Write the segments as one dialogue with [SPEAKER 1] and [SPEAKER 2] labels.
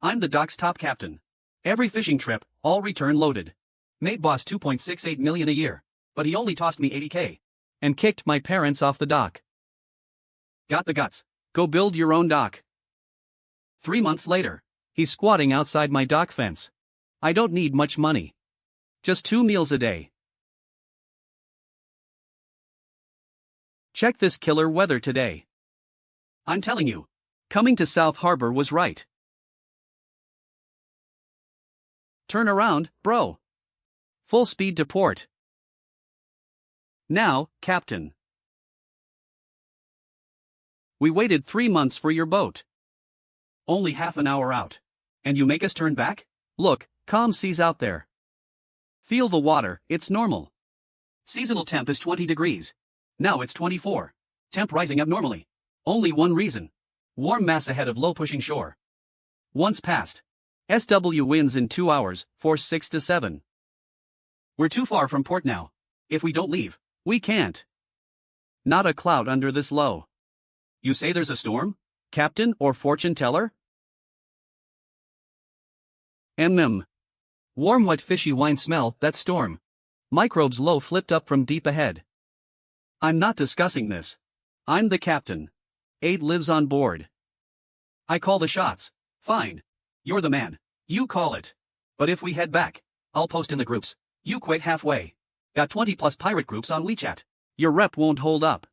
[SPEAKER 1] I'm the dock's top captain. Every fishing trip, all return loaded. Made boss 2.68 million a year. But he only tossed me 80K. And kicked my parents off the dock. Got the guts. Go build your own dock. 3 months later, he's squatting outside my dock fence. I don't need much money. Just 2 meals a day. Check this killer weather today. I'm telling you, coming to South Harbor was right. Turn around, bro. Full speed to port. Now, Captain. We waited 3 months for your boat. Only half an hour out. And you make us turn back? Look, calm seas out there. Feel the water, it's normal. Seasonal temp is 20 degrees. Now it's 24. Temp rising abnormally. Only one reason. Warm mass ahead of low pushing shore. Once past. SW winds in 2 hours, force 6 to 7. We're too far from port now. If we don't leave, we can't. Not a cloud under this low. You say there's a storm? Captain or fortune teller? Warm wet fishy wine smell, that storm. Microbes low flipped up from deep ahead. I'm not discussing this. I'm the captain. Aid lives on board. I call the shots. Fine. You're the man. You call it. But if we head back, I'll post in the groups. You quit halfway. Got 20 plus pirate groups on WeChat. Your rep won't hold up.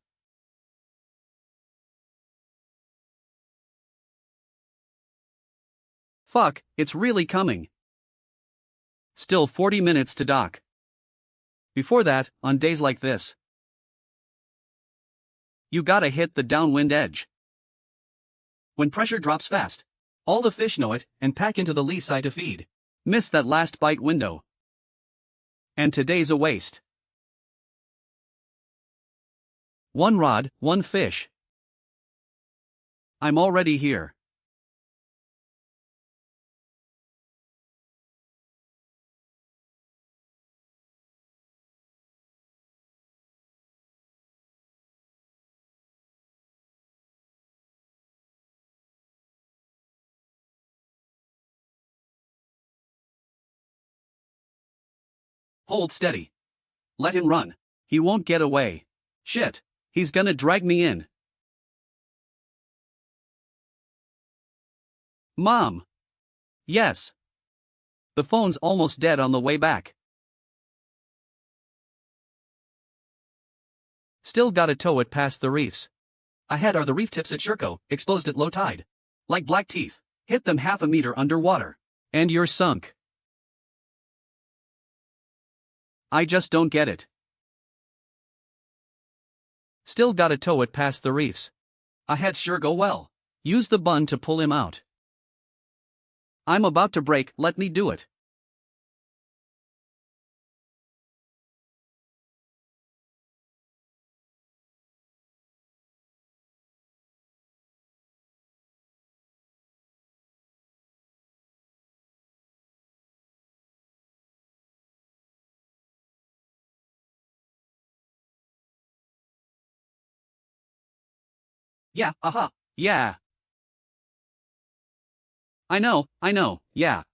[SPEAKER 1] Fuck, it's really coming. Still 40 minutes to dock. Before that, on days like this, you gotta hit the downwind edge. When pressure drops fast, all the fish know it and pack into the lee side to feed. Miss that last bite window. And today's a waste. 1 rod, 1 fish. I'm already here. Hold steady. Let him run. He won't get away. Shit, he's gonna drag me in. Mom. Yes. The phone's almost dead on the way back. Still gotta tow it past the reefs. Ahead are the reef tips at Sherco, exposed at low tide. Like black teeth. Hit them half a meter underwater. And you're sunk. I just don't get it. Still gotta tow it past the reefs. Ahead sure go well. Use the bun to pull him out. I'm about to break, let me do it. Yeah, yeah. I know, yeah.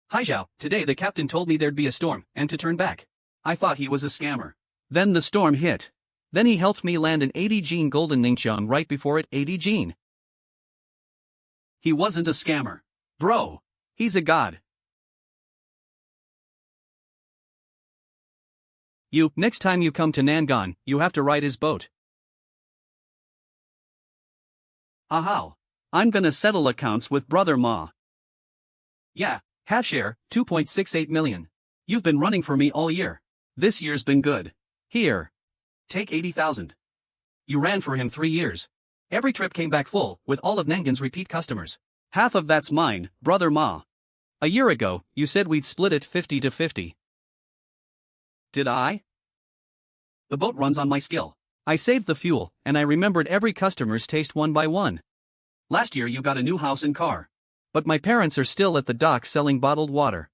[SPEAKER 1] Hi Zhao, today the captain told me there'd be a storm, and to turn back. I thought he was a scammer. Then the storm hit. Then he helped me land an 80 Gene golden Ningxiang right before it 80 Gene. He wasn't a scammer. Bro. He's a god. Next time you come to Nangon, you have to ride his boat. Ahau. I'm gonna settle accounts with Brother Ma. Yeah. Half share, 2.68 million. You've been running for me all year. This year's been good. Here. Take 80,000. You ran for him 3 years. Every trip came back full, with all of Nangan's repeat customers. Half of that's mine, brother Ma. A year ago, you said we'd split it 50-50. Did I? The boat runs on my skill. I saved the fuel, and I remembered every customer's taste one by one. Last year you got a new house and car. But my parents are still at the dock selling bottled water.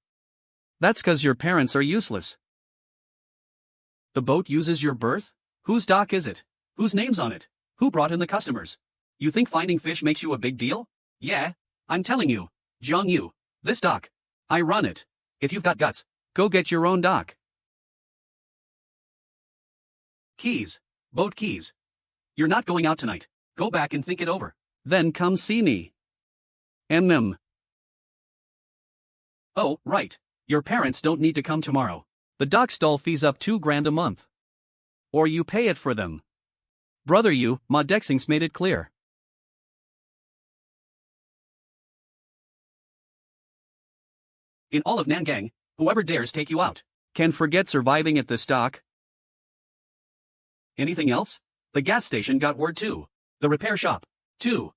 [SPEAKER 1] That's 'cause your parents are useless. The boat uses your berth? Whose dock is it? Whose name's on it? Who brought in the customers? You think finding fish makes you a big deal? Yeah, I'm telling you, Jiang Yu, this dock. I run it. If you've got guts, go get your own dock. Keys. Boat keys. You're not going out tonight. Go back and think it over. Then come see me. Oh, right. Your parents don't need to come tomorrow. The dock stall fee's up $2,000 a month. Or you pay it for them. Brother you, Ma Dexing's made it clear. In all of Nangang, whoever dares take you out can forget surviving at this dock. Anything else? The gas station got word too. The repair shop, too.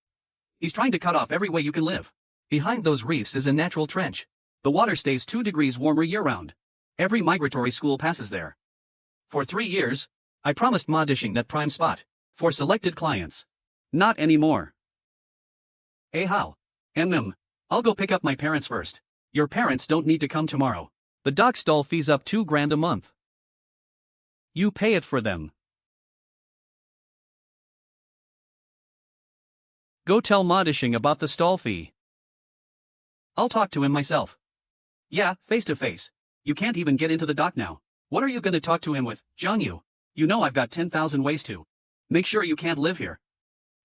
[SPEAKER 1] He's trying to cut off every way you can live. Behind those reefs is a natural trench. The water stays 2 degrees warmer year-round. Every migratory school passes there. For 3 years, I promised Ma Dishing that prime spot for selected clients. Not anymore. How? I'll go pick up my parents first. Your parents don't need to come tomorrow. The dock stall fee's up $2,000 a month. You pay it for them. Go tell Ma Dishing about the stall fee. I'll talk to him myself. Yeah, face to face. You can't even get into the dock now. What are you gonna talk to him with, Jiang Yu? You know I've got 10,000 ways to make sure you can't live here.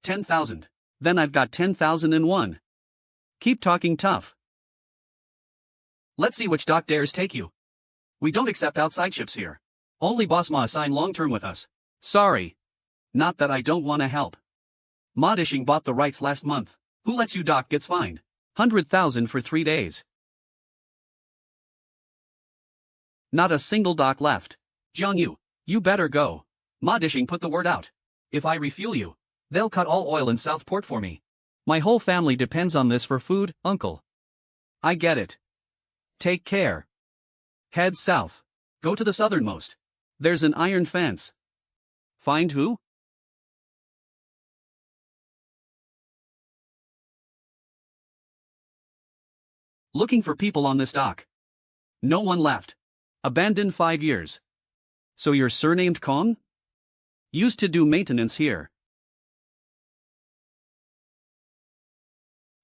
[SPEAKER 1] 10,000. Then I've got 10,001. Keep talking tough. Let's see which dock dares take you. We don't accept outside ships here. Only Boss Ma signed long-term with us. Sorry. Not that I don't wanna help. Ma Dishing bought the rights last month. Who lets you dock gets fined. 100,000 for 3 days. Not a single dock left. Jiang Yu, you better go. Ma Dishing put the word out. If I refuel you, they'll cut all oil in Southport for me. My whole family depends on this for food, uncle. I get it. Take care. Head south. Go to the southernmost. There's an iron fence. Find who? Looking for people on this dock. No one left. Abandoned 5 years. So you're surnamed Kong? Used to do maintenance here.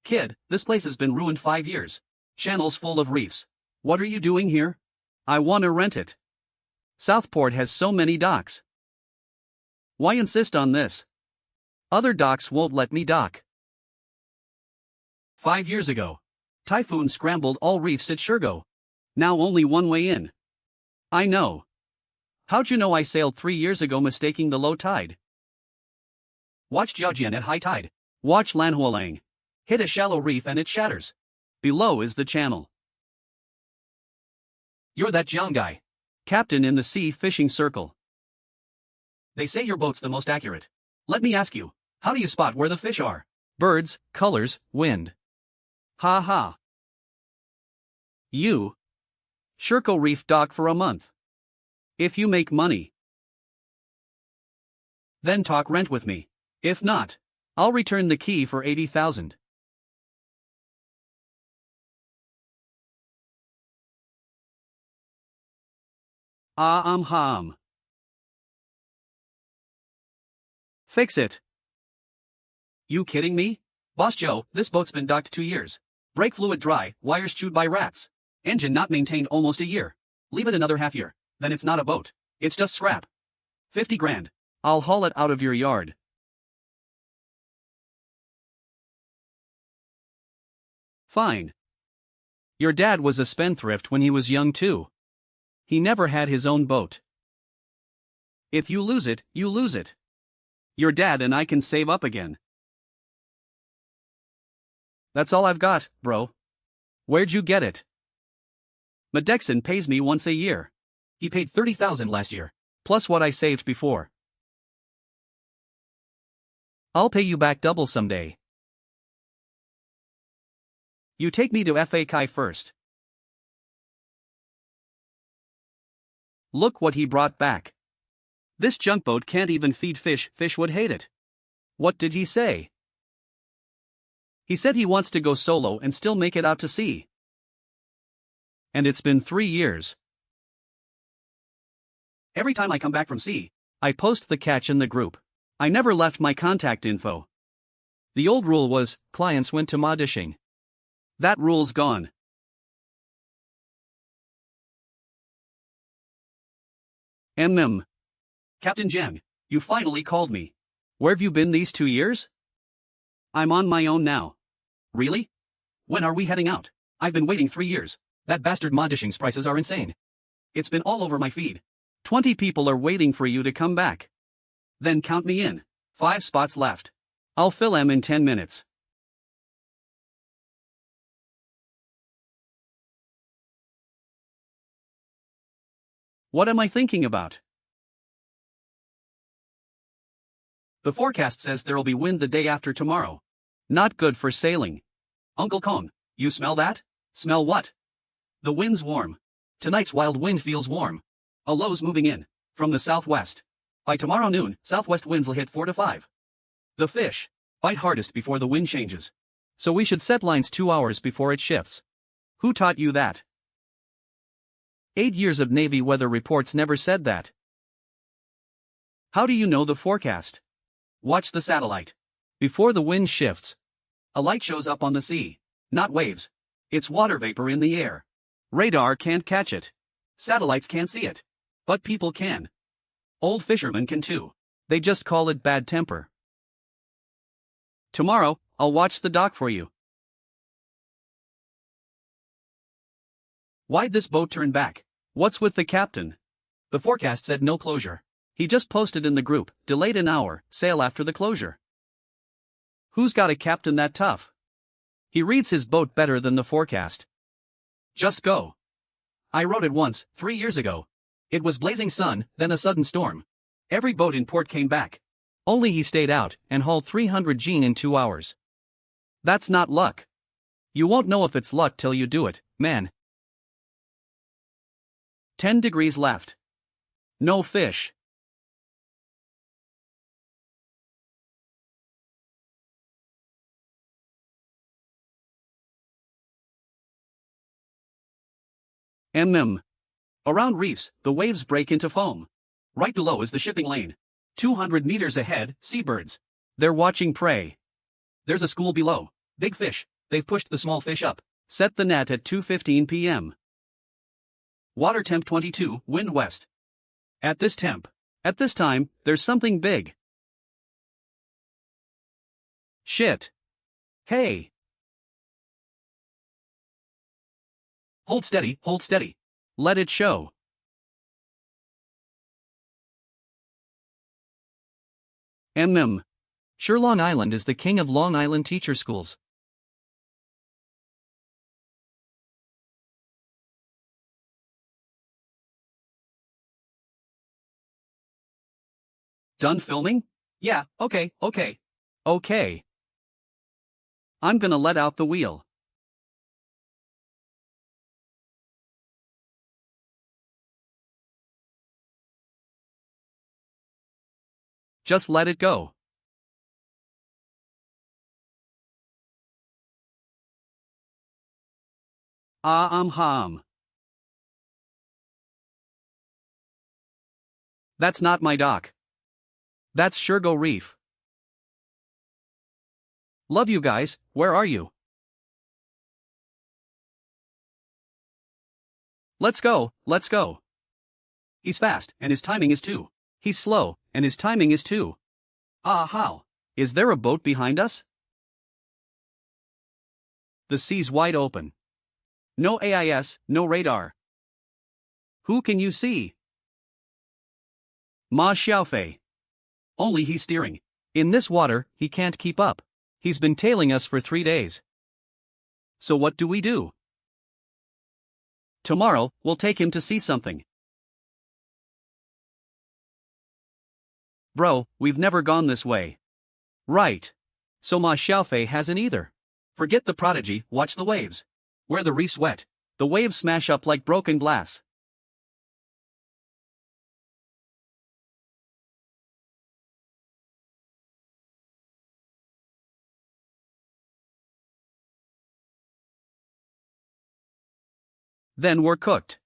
[SPEAKER 1] Kid, this place has been ruined 5 years. Channels full of reefs. What are you doing here? I wanna rent it. Southport has so many docks. Why insist on this? Other docks won't let me dock. 5 years ago, typhoon scrambled all reefs at Shergo. Now only one way in. I know. How'd you know I sailed 3 years ago mistaking the low tide? Watch Jiaojian at high tide. Watch Lanhualang. Hit a shallow reef and it shatters. Below is the channel. You're that Jiang guy. Captain in the sea fishing circle. They say your boat's the most accurate. Let me ask you, how do you spot where the fish are? Birds, colors, wind. Ha ha. You. Sherco Reef dock for a month. If you make money, then talk rent with me. If not, I'll return the key for 80,000. Ham. Fix it. You kidding me? Boss Joe, this boat's been docked 2 years. Brake fluid dry, wires chewed by rats. Engine not maintained almost a year. Leave it another half year, then it's not a boat. It's just scrap. 50 grand. I'll haul it out of your yard. Fine. Your dad was a spendthrift when he was young too. He never had his own boat. If you lose it, you lose it. Your dad and I can save up again. That's all I've got, bro. Where'd you get it? Madexon pays me once a year. He paid 30,000 last year, plus what I saved before. I'll pay you back double someday. You take me to Fa Kai first. Look what he brought back. This junk boat can't even feed fish, fish would hate it. What did he say? He said he wants to go solo and still make it out to sea. And it's been 3 years. Every time I come back from sea, I post the catch in the group. I never left my contact info. The old rule was, clients went to ma dishing. That rule's gone. Captain Jen, you finally called me. Where've you been these 2 years? I'm on my own now. Really? When are we heading out? I've been waiting 3 years. That bastard ma dishing's prices are insane. It's been all over my feed. 20 people are waiting for you to come back. Then count me in. 5 spots left. I'll fill them in 10 minutes. What am I thinking about? The forecast says there'll be wind the day after tomorrow. Not good for sailing. Uncle Kong, you smell that? Smell what? The wind's warm. Tonight's wild wind feels warm. A low's moving in, from the southwest. By tomorrow noon, southwest winds will hit 4 to 5. The fish bite hardest before the wind changes. So we should set lines 2 hours before it shifts. Who taught you that? 8 years of Navy weather reports never said that. How do you know the forecast? Watch the satellite. Before the wind shifts, a light shows up on the sea. Not waves. It's water vapor in the air. Radar can't catch it. Satellites can't see it. But people can. Old fishermen can too. They just call it bad temper. Tomorrow, I'll watch the dock for you. Why'd this boat turn back? What's with the captain? The forecast said no closure. He just posted in the group, delayed an hour, sail after the closure. Who's got a captain that tough? He reads his boat better than the forecast. Just go. I wrote it once, 3 years ago. It was blazing sun, then a sudden storm. Every boat in port came back. Only he stayed out and hauled 300 Gene in 2 hours. That's not luck. You won't know if it's luck till you do it, man. 10 degrees left. No fish. Around reefs, the waves break into foam. Right below is the shipping lane. 200 meters ahead, seabirds. They're watching prey. There's a school below. Big fish. They've pushed the small fish up. Set the net at 2:15 p.m. Water temp 22, wind west. At this time, there's something big. Shit. Hey. Hold steady, hold steady. Let it show. Sure, Long Island is the king of Long Island teacher schools. Done filming? Yeah, okay. I'm gonna let out the wheel. Just let it go. That's not my dock. That's Shergo Reef. Love you guys, where are you? Let's go. He's fast, and his timing is too. He's slow, and his timing is too. How? Is there a boat behind us? The sea's wide open. No AIS, no radar. Who can you see? Ma Xiaofei. Only he's steering. In this water, he can't keep up. He's been tailing us for 3 days. So what do we do? Tomorrow, we'll take him to see something. Bro, we've never gone this way. Right. So Ma Xiaofei hasn't either. Forget the prodigy, watch the waves. Where the reef's wet, the waves smash up like broken glass. Then we're cooked.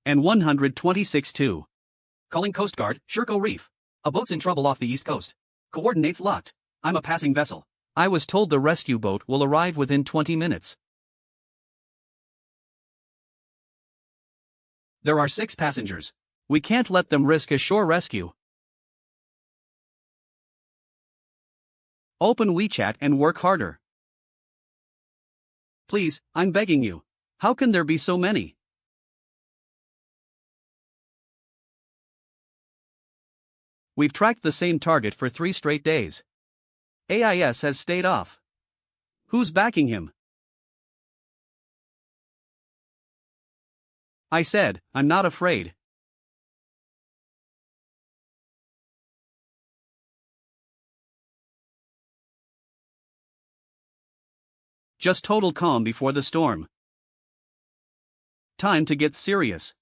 [SPEAKER 1] And 126 2. Calling Coast Guard, Sherco Reef. A boat's in trouble off the east coast. Coordinates locked. I'm a passing vessel. I was told the rescue boat will arrive within 20 minutes. There are 6 passengers. We can't let them risk a shore rescue. Open WeChat and work harder. Please, I'm begging you. How can there be so many? We've tracked the same target for 3 straight days. AIS has stayed off. Who's backing him? I said, I'm not afraid. Just total calm before the storm. Time to get serious.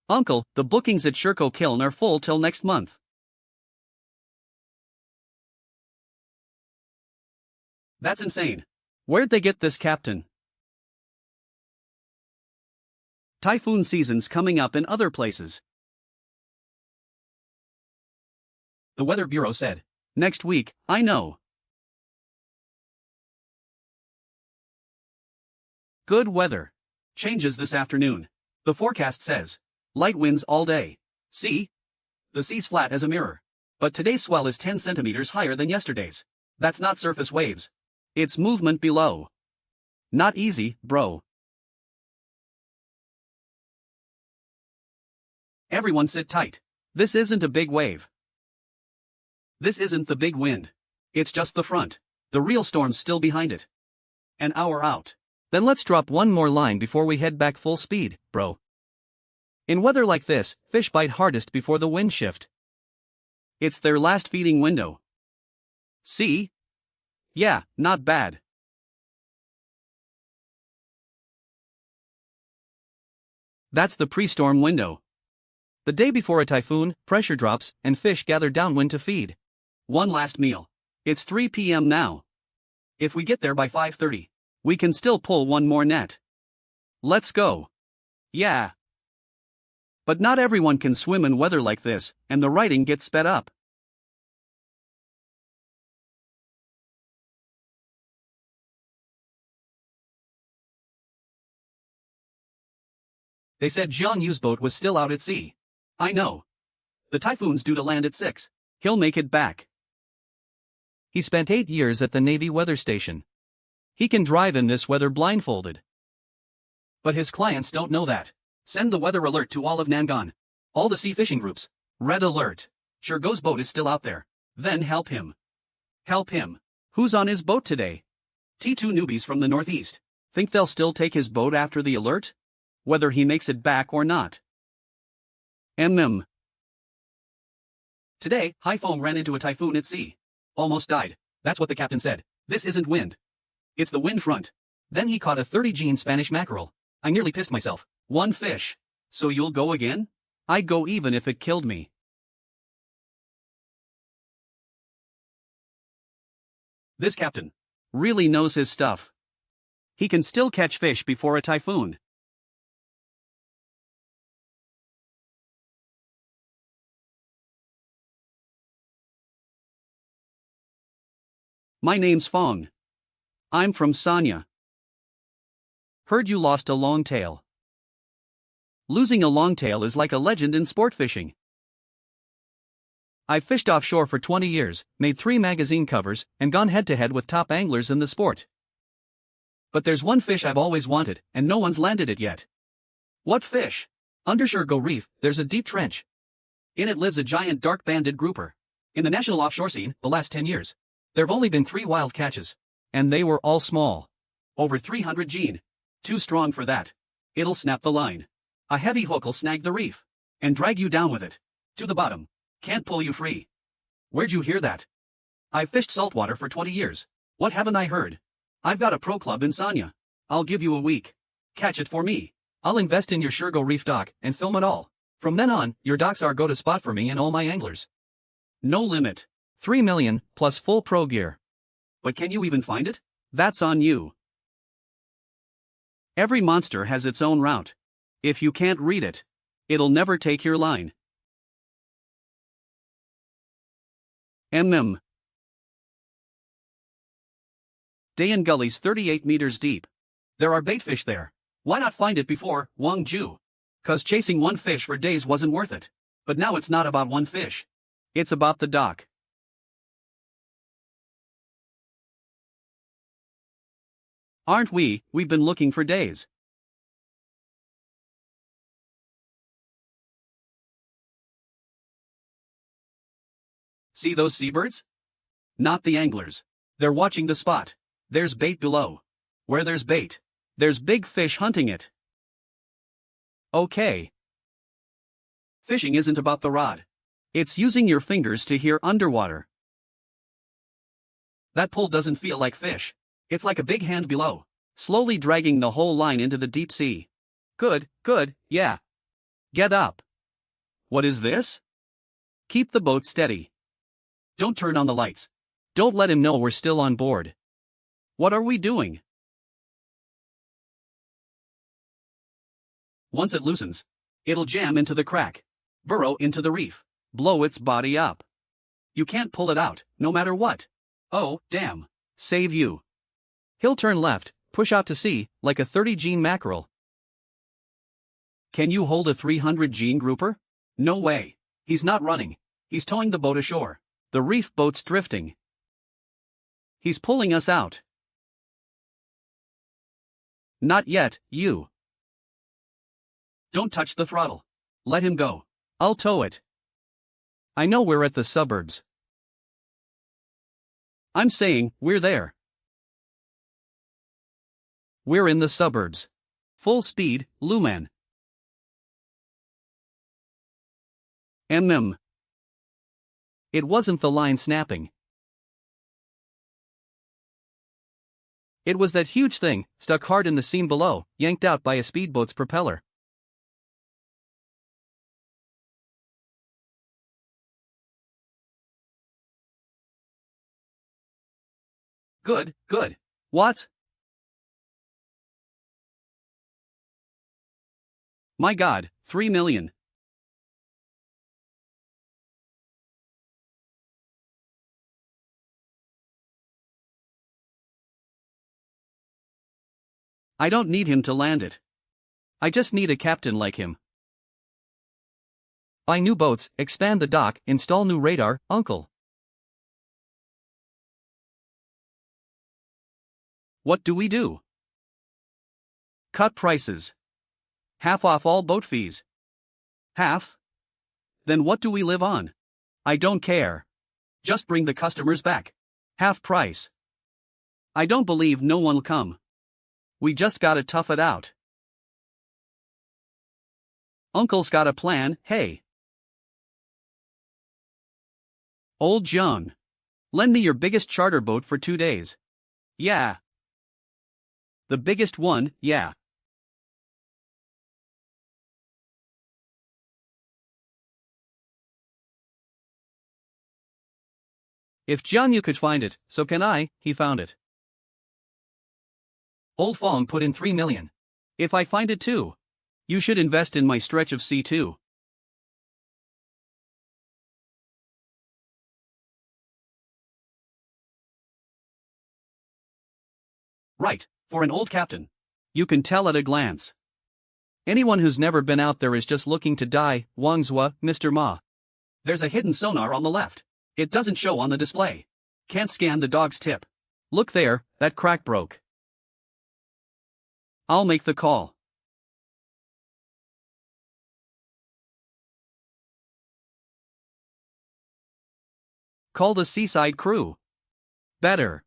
[SPEAKER 1] Uncle, the bookings at Sherco Kiln are full till next month. That's insane. Where'd they get this captain? Typhoon season's coming up in other places. The Weather Bureau said. Next week, I know. Good weather. Changes this afternoon. The forecast says. Light winds all day. See? The sea's flat as a mirror. But today's swell is 10 centimeters higher than yesterday's. That's not surface waves. It's movement below. Not easy, bro. Everyone sit tight. This isn't a big wave. This isn't the big wind. It's just the front. The real storm's still behind it. An hour out. Then let's drop one more line before we head back full speed, bro. In weather like this, fish bite hardest before the wind shift. It's their last feeding window. See? Yeah, not bad. That's the pre-storm window. The day before a typhoon, pressure drops, and fish gather downwind to feed. One last meal. It's 3 p.m. now. If we get there by 5:30, we can still pull one more net. Let's go. Yeah. But not everyone can swim in weather like this, and the writing gets sped up. They said Jiang Yu's boat was still out at sea. I know. The typhoon's due to land at 6. He'll make it back. He spent 8 years at the Navy weather station. He can drive in this weather blindfolded. But his clients don't know that. Send the weather alert to all of Nangan. All the sea fishing groups. Red alert. Shergo's boat is still out there. Then help him. Help him. Who's on his boat today? T2 newbies from the northeast. Think they'll still take his boat after the alert? Whether he makes it back or not. Today, high foam ran into a typhoon at sea. Almost died. That's what the captain said. This isn't wind. It's the wind front. Then he caught a 30-gene Spanish mackerel. I nearly pissed myself. One fish. So you'll go again? I'd go even if it killed me. This captain really knows his stuff. He can still catch fish before a typhoon. My name's Fong. I'm from Sanya. Heard you lost a longtail. Losing a longtail is like a legend in sport fishing. I've fished offshore for 20 years, made 3 magazine covers, and gone head-to-head with top anglers in the sport. But there's one fish I've always wanted, and no one's landed it yet. What fish? Under Shergo Reef, there's a deep trench. In it lives a giant dark-banded grouper. In the national offshore scene, the last 10 years, there've only been 3 wild catches. And they were all small. Over 300 gene. Too strong for that. It'll snap the line. A heavy hook'll snag the reef. And drag you down with it. To the bottom. Can't pull you free. Where'd you hear that? I've fished saltwater for 20 years. What haven't I heard? I've got a pro club in Sanya. I'll give you a week. Catch it for me. I'll invest in your Shergo Reef dock and film it all. From then on, your docks are go-to spot for me and all my anglers. No limit. 3 million, plus full pro gear. But can you even find it? That's on you. Every monster has its own route. If you can't read it, it'll never take your line. Dayan Gully's 38 meters deep. There are baitfish there. Why not find it before, Wang Ju? 'Cause chasing one fish for days wasn't worth it. But now it's not about one fish. It's about the dock. Aren't we? We've been looking for days. See those seabirds? Not the anglers. They're watching the spot. There's bait below. Where there's bait, there's big fish hunting it. Okay. Fishing isn't about the rod. It's using your fingers to hear underwater. That pull doesn't feel like fish. It's like a big hand below, slowly dragging the whole line into the deep sea. Good, yeah. Get up. What is this? Keep the boat steady. Don't turn on the lights. Don't let him know we're still on board. What are we doing? Once it loosens, it'll jam into the crack, burrow into the reef, blow its body up. You can't pull it out, no matter what. Oh, damn. Save you. He'll turn left, push out to sea, like a 30-gene mackerel. Can you hold a 300-gene grouper? No way. He's not running. He's towing the boat ashore. The reef boat's drifting. He's pulling us out. Not yet, you. Don't touch the throttle. Let him go. I'll tow it. I know we're at the suburbs. I'm saying, we're there. We're in the suburbs. Full speed, Luman. It wasn't the line snapping. It was that huge thing, stuck hard in the seam below, yanked out by a speedboat's propeller. Good. What? My God, 3 million. I don't need him to land it. I just need a captain like him. Buy new boats, expand the dock, install new radar, uncle. What do we do? Cut prices. Half off all boat fees. Half? Then what do we live on? I don't care. Just bring the customers back. Half price. I don't believe no one'll come. We just gotta tough it out. Uncle's got a plan, hey. Old John. Lend me your biggest charter boat for 2 days. Yeah. The biggest one, yeah. If John you could find it, so can I. He found it. Old Fong put in 3 million. If I find it too. You should invest in my stretch of sea too. Right, for an old captain. You can tell at a glance. Anyone who's never been out there is just looking to die, Wangzhua, Mr. Ma. There's a hidden sonar on the left. It doesn't show on the display. Can't scan the dog's tip. Look there, that crack broke. I'll make the call. Call the seaside crew. Better.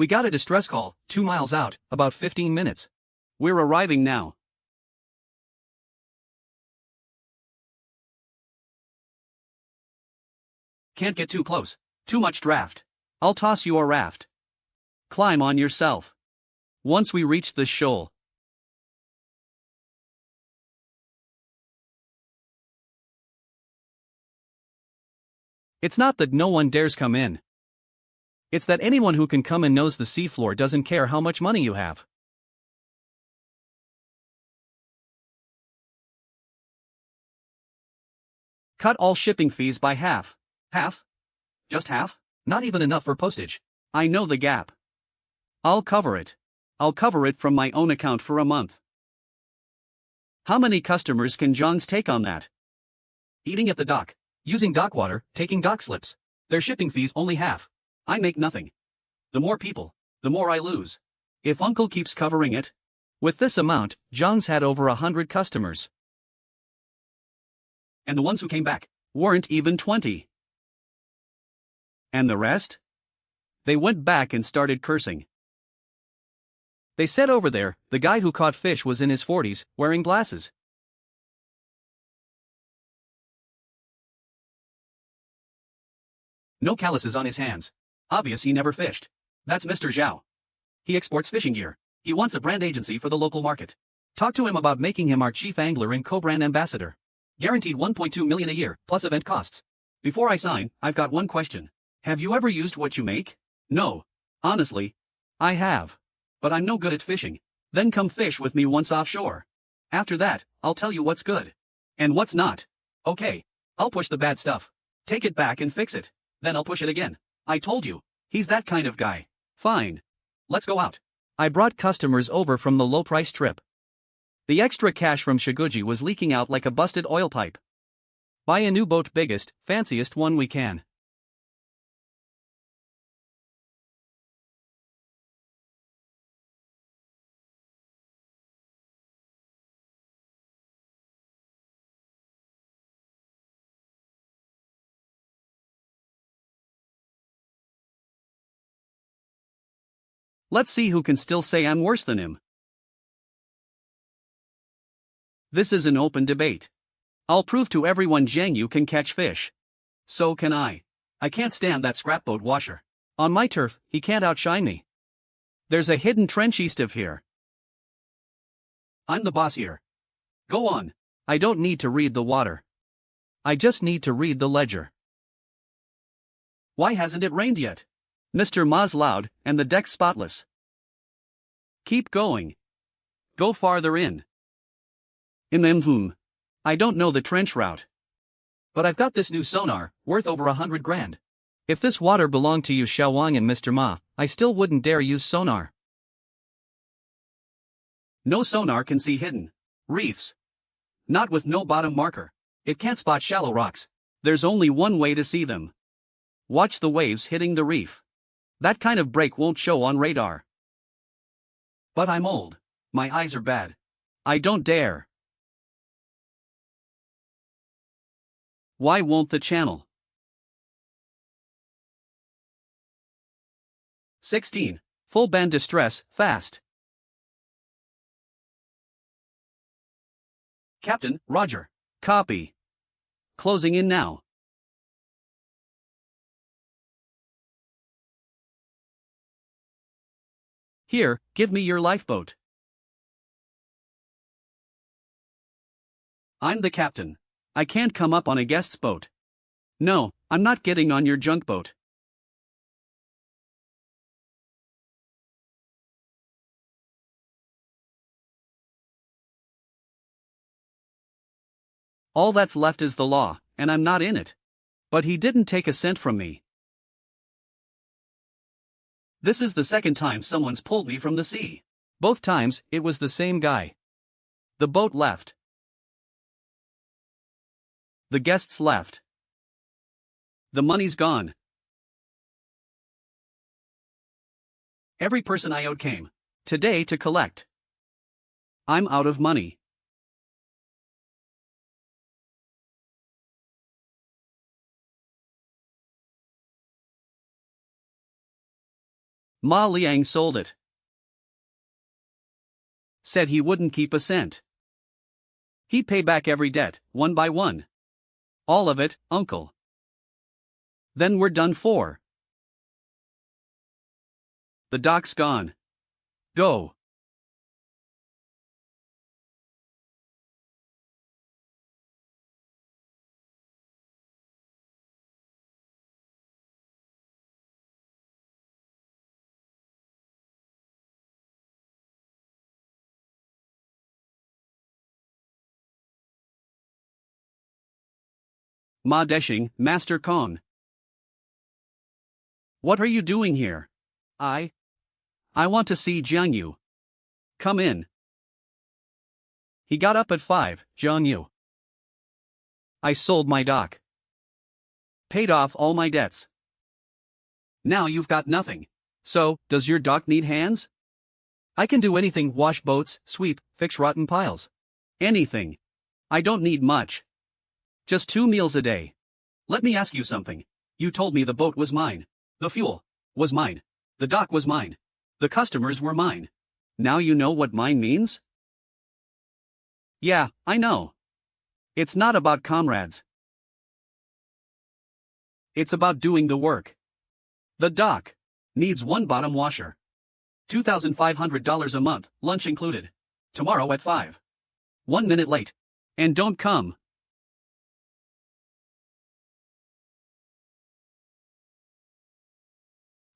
[SPEAKER 1] We got a distress call, 2 miles out, about 15 minutes. We're arriving now. Can't get too close. Too much draft. I'll toss you a raft. Climb on yourself. Once we reach the shoal. It's not that no one dares come in. It's that anyone who can come in knows the seafloor doesn't care how much money you have. Cut all shipping fees by half. Half? Just half? Not even enough for postage. I know the gap. I'll cover it. I'll cover it from my own account for a month. How many customers can Johns take on that? Eating at the dock, using dock water, taking dock slips. Their shipping fees only half. I make nothing. The more people, the more I lose. If Uncle keeps covering it. With this amount, Johns had over 100 customers. And the ones who came back weren't even 20. And the rest? They went back and started cursing. They said over there, the guy who caught fish was in his 40s, wearing glasses. No calluses on his hands. Obvious he never fished. That's Mr. Zhao. He exports fishing gear. He wants a brand agency for the local market. Talk to him about making him our chief angler and co-brand ambassador. Guaranteed 1.2 million a year, plus event costs. Before I sign, I've got one question. Have you ever used what you make? No. Honestly, I have. But I'm no good at fishing. Then come fish with me once offshore. After that, I'll tell you what's good. And what's not. Okay. I'll push the bad stuff. Take it back and fix it. Then I'll push it again. I told you. He's that kind of guy. Fine. Let's go out. I brought customers over from the low-price trip. The extra cash from Shiguji was leaking out like a busted oil pipe. Buy a new boat, biggest, fanciest one we can. Let's see who can still say I'm worse than him. This is an open debate. I'll prove to everyone Zhang Yu can catch fish. So can I. I can't stand that scrapboat washer. On my turf, he can't outshine me. There's a hidden trench east of here. I'm the boss here. Go on. I don't need to read the water. I just need to read the ledger. Why hasn't it rained yet? Mr. Ma's loud, and the deck's spotless. Keep going. Go farther in. I don't know the trench route. But I've got this new sonar, worth over 100 grand. If this water belonged to you Xiaowang and Mr. Ma, I still wouldn't dare use sonar. No sonar can see hidden reefs. Not with no bottom marker. It can't spot shallow rocks. There's only one way to see them. Watch the waves hitting the reef. That kind of break won't show on radar. But I'm old. My eyes are bad. I don't dare. Why won't the channel? 16. Full band distress, fast. Captain, Roger. Copy. Closing in now. Here, give me your lifeboat. I'm the captain. I can't come up on a guest's boat. No, I'm not getting on your junk boat. All that's left is the law, and I'm not in it. But he didn't take a cent from me. This is the second time someone's pulled me from the sea. Both times, it was the same guy. The boat left. The guests left. The money's gone. Every person I owed came today to collect. I'm out of money. Ma Liang sold it. Said he wouldn't keep a cent. He pay back every debt, one by one. All of it, uncle. Then we're done for. The doc's gone. Go. Ma Deshing, Master Kong. What are you doing here? I want to see Jiang Yu. Come in. He got up at 5, Jiang Yu. I sold my dock. Paid off all my debts. Now you've got nothing. So, does your dock need hands? I can do anything: wash boats, sweep, fix rotten piles. Anything. I don't need much. Just 2 meals a day. Let me ask you something. You told me the boat was mine. The fuel was mine. The dock was mine. The customers were mine. Now you know what mine means? Yeah, I know. It's not about comrades. It's about doing the work. The dock needs 1 bottom washer. $2,500 a month, lunch included. Tomorrow at 5. 1 minute late. And don't come.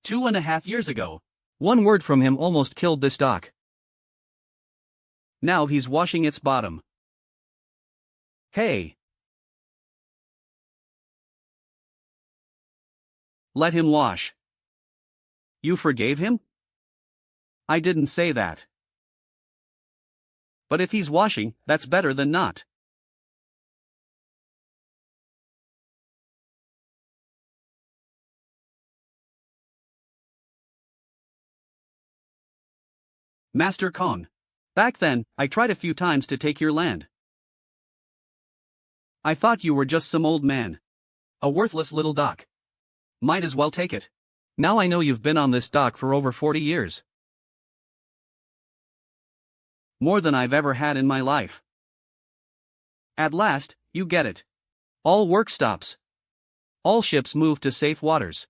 [SPEAKER 1] Two and a half years ago. One word from him almost killed this dock. Now he's washing its bottom. Hey. Let him wash. You forgave him? I didn't say that. But if he's washing, that's better than not. Master Kong. Back then, I tried a few times to take your land. I thought you were just some old man. A worthless little dock. Might as well take it. Now I know you've been on this dock for over 40 years. More than I've ever had in my life. At last, you get it. All work stops. All ships move to safe waters.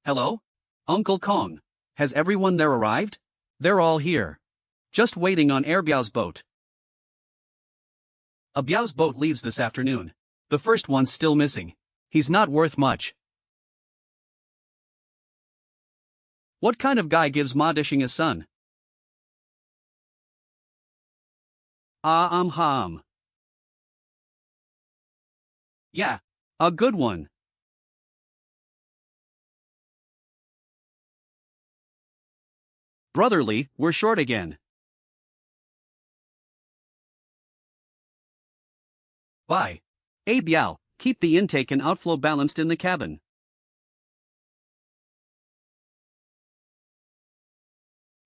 [SPEAKER 1] Hello? Uncle Kong. Has everyone there arrived? They're all here. Just waiting on Air Biao's boat. A Biao's boat leaves this afternoon. The first one's still missing. He's not worth much. What kind of guy gives Ma Dishing a son? Hum. Yeah, a good one. Brotherly, we're short again. Bye. Hey Biao, keep the intake and outflow balanced in the cabin.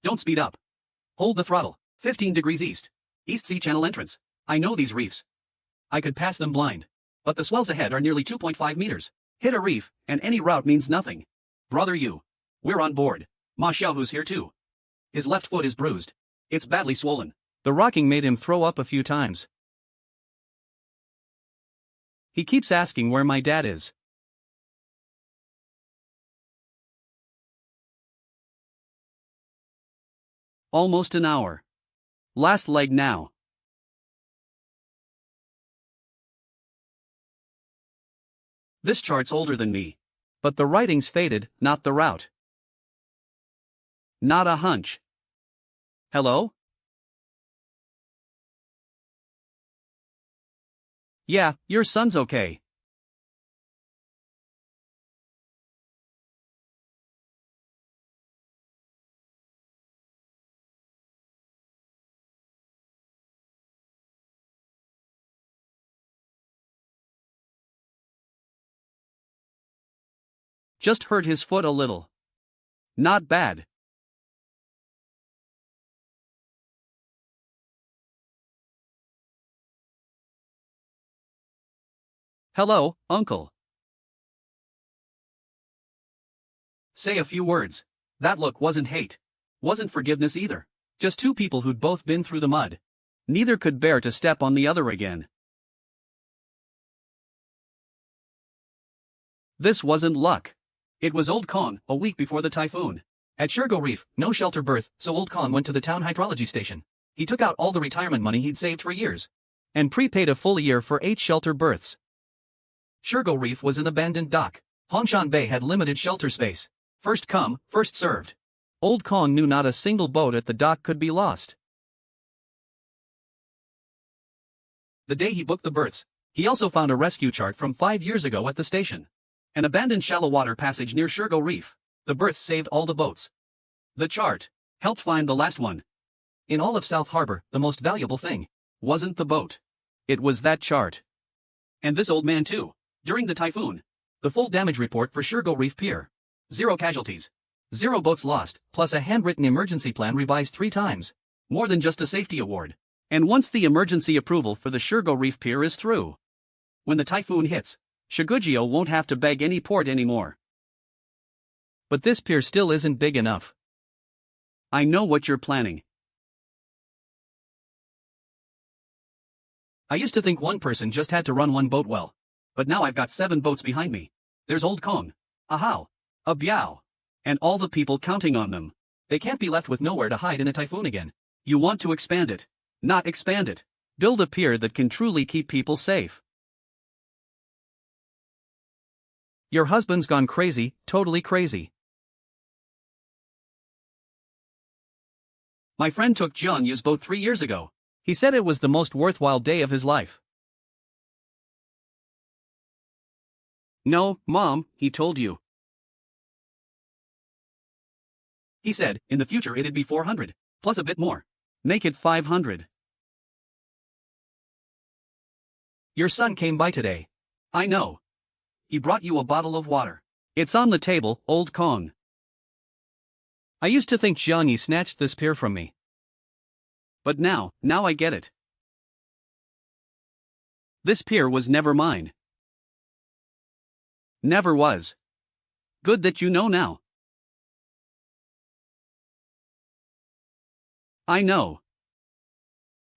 [SPEAKER 1] Don't speed up. Hold the throttle. 15 degrees east. East Sea Channel entrance. I know these reefs. I could pass them blind. But the swells ahead are nearly 2.5 meters. Hit a reef, and any route means nothing. Brother you. We're on board. Ma Xiaohu's here too. His left foot is bruised. It's badly swollen. The rocking made him throw up a few times. He keeps asking where my dad is. Almost an hour. Last leg now. This chart's older than me. But the writing's faded, not the route. Not a hunch. Hello? Yeah, your son's okay. Just hurt his foot a little. Not bad. Hello, uncle. Say a few words. That look wasn't hate. Wasn't forgiveness either. Just two people who'd both been through the mud. Neither could bear to step on the other again. This wasn't luck. It was Old Kong, a week before the typhoon. At Shergo Reef, no shelter berth, so Old Kong went to the town hydrology station. He took out all the retirement money he'd saved for years. And prepaid a full year for 8 shelter berths. Shergo Reef was an abandoned dock. Hongshan Bay had limited shelter space. First come, first served. Old Kong knew not a single boat at the dock could be lost. The day he booked the berths, he also found a rescue chart from 5 years ago at the station. An abandoned shallow water passage near Shergo Reef. The berths saved all the boats. The chart helped find the last one. In all of South Harbor, the most valuable thing wasn't the boat. It was that chart. And this old man too. During the typhoon. The full damage report for Shergo Reef Pier. 0 casualties. 0 boats lost, plus a handwritten emergency plan revised 3 times. More than just a safety award. And once the emergency approval for the Shergo Reef Pier is through. When the typhoon hits, Shigugio won't have to beg any port anymore. But this pier still isn't big enough. I know what you're planning. I used to think one person just had to run one boat well. But now I've got 7 boats behind me. There's Old Kong, a Hao, a Biao, and all the people counting on them. They can't be left with nowhere to hide in a typhoon again. You want to expand it, not expand it. Build a pier that can truly keep people safe. Your husband's gone crazy, totally crazy. My friend took Jianyu's boat 3 years ago. He said it was the most worthwhile day of his life. No, Mom, he told you. He said, in the future it'd be 400, plus a bit more. Make it 500. Your son came by today. I know. He brought you a bottle of water. It's on the table, Old Kong. I used to think Jiangyi snatched this pier from me. But now I get it. This pier was never mine. Never was. Good that you know now. I know.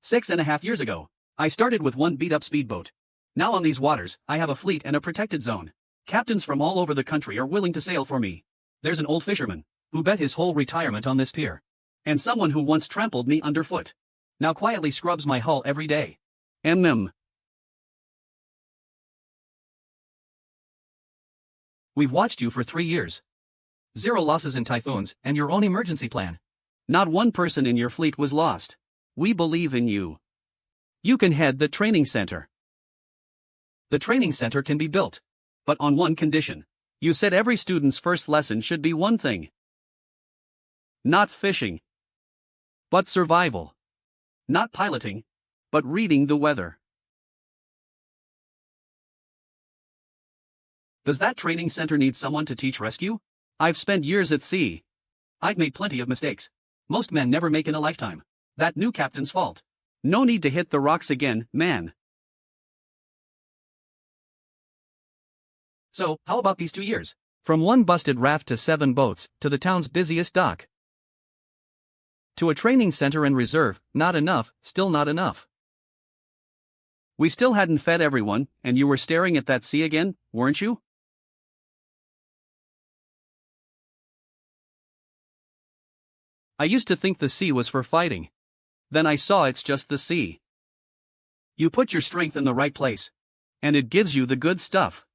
[SPEAKER 1] 6.5 years ago, I started with one beat-up speedboat. Now on these waters, I have a fleet and a protected zone. Captains from all over the country are willing to sail for me. There's an old fisherman who bet his whole retirement on this pier. And someone who once trampled me underfoot now quietly scrubs my hull every day. We've watched you for 3 years. 0 losses in typhoons, and your own emergency plan. Not one person in your fleet was lost. We believe in you. You can head the training center. The training center can be built. But on one condition. You said every student's first lesson should be one thing. Not fishing. But survival. Not piloting. But reading the weather. Does that training center need someone to teach rescue? I've spent years at sea. I've made plenty of mistakes. Most men never make in a lifetime. That new captain's fault. No need to hit the rocks again, man. So, how about these 2 years? From one busted raft to 7 boats, to the town's busiest dock. To a training center and reserve, not enough, still not enough. We still hadn't fed everyone, and you were staring at that sea again, weren't you? I used to think the sea was for fighting. Then I saw it's just the sea. You put your strength in the right place. And it gives you the good stuff.